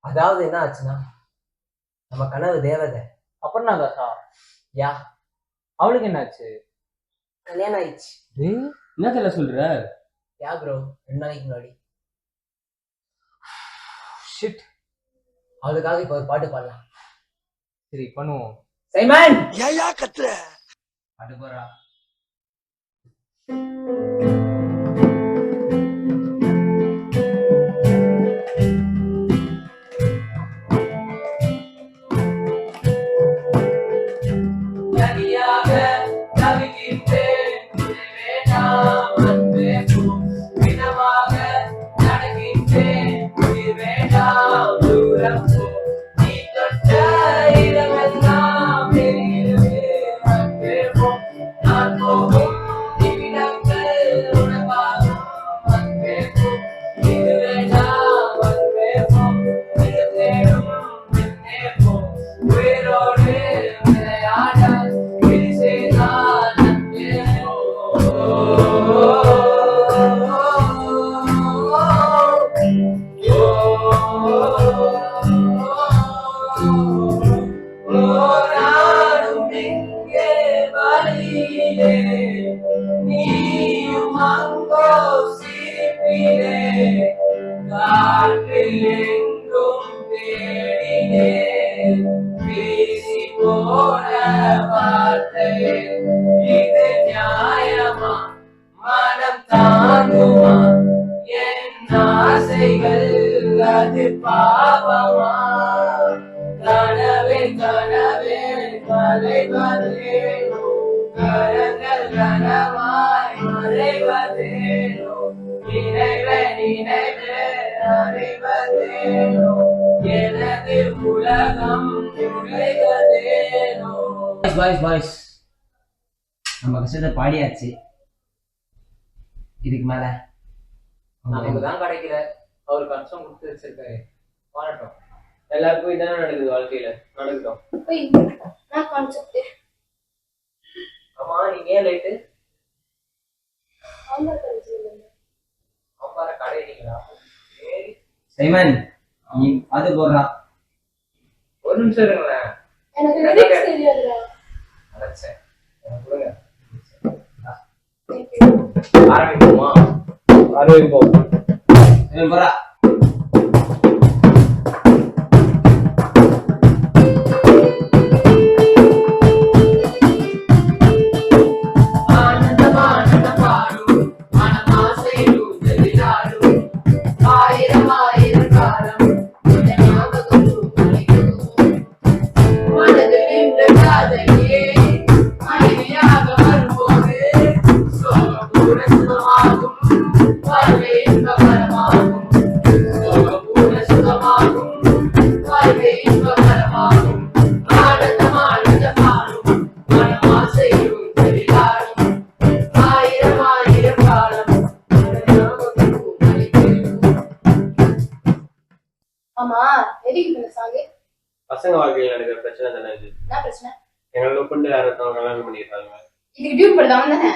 அதாவது என்ன ஆச்சுன்னா, நம்ம கனவு தேவதை அப்புறம் காசா யா அவளுக்கு என்னாச்சு? கல்யாணம் ஆயிடுச்சு. என்ன தெரியல சொல்ற? யா ப்ரோ 2 நாளைக்கு முன்னாடி. ஷிட். அவளுக்காக இப்போ ஒரு பாட்டு பாடலாம். சரி பண்ணுவோம். சைமன் ஏயா கத்துற? பாட்டு போறா. தனியாக தவிக்கின்றேன், வேண்டாம் அன்பே போ. தினமாக நடக்கின்றேன், உயிர் வேண்டாம் தூரம் போ. நீ தொட்ட இடமெல்லாம் தெரிகிறது அன்பே போ. நான் போகும் நிமிடங்கள் உனக்காகும் அன்பே போ. இது வேண்டாம் அன்பே போ. இது தேடும் என்னே போ. உயிரோடு விளையாட இது செய்தால் அன்பே போ. நானும் இங்கே வழியிலே, நீயும் அங்கோ சிரிப்பிலே. காற்றில் எங்கும் தேடினே, வீசி போன வார்த்தை இது நியாயமா? மனம் தாங்குமா? என் ஆசைகள் அது பாவமா? கனவே கனவே கலைவதேனோ, கரங்கள் கனவாய் மறைவதேனோ, நினைவே நினைவே அறிவதேனோ, எனது உலகம் நுழைவதேனோ. பாய்ஸ் நம்ம கஷ்டத்தை பாடியாச்சு. இதுக்கு மேல நமக்கு தான் கிடைக்கல, அவர் கஷ்டம் கொடுத்து வச்சிருக்காரு. பாராட்டும். எல்லாருக்கும் இதானே நடக்குது, வாழ்க்கையில நடக்கட்டும். ஆமா நீங்க ஏன் லேட்டு? சாம்பார கடையிட்டீங்களா? சரி சைமன் நீ அது போடுறா. ஒரு நிமிஷம் இருங்களேன். எனக்கு லிரிக்ஸ் தெரியாதுடா. அடச்சே. கொடுங்க. ஆரம்பிப்போமா? ஆரம்பிப்போம். போறா. ஆமா எதுக்கு இந்த சாங்? பசங்க வாழ்க்கையில நடக்கிற பிரச்சனை தானே இது. என்ன பிரச்சனை? எங்களை கொண்டு யாரும் கல்யாணம் பண்ணிருக்காங்க. இதுக்கு டியூன் போடுதான் தானே?